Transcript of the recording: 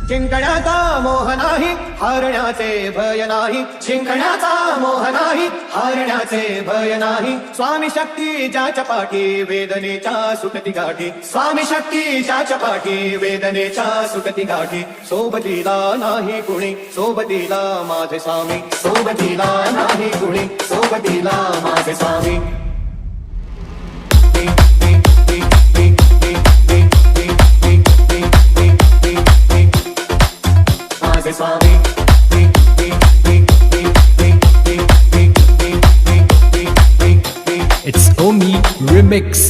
जिंकण्याचा मोह नाही हारण्याचे भय नाही जिंकण्याचा मोह नाही हारण्याचे भय नाही स्वामी शक्ती ज्याच्या पाठी वेदनेच्या सुटती गाठी स्वामी शक्ती ज्याच्या पाठी वेदनेच्या सुटती गाठी सोबतीला नाही कुणी सोबतीला माझे स्वामी सोबतीला नाही कुणी सोबतीला माझे स्वामी माझे स्वामी It's Omi Remix.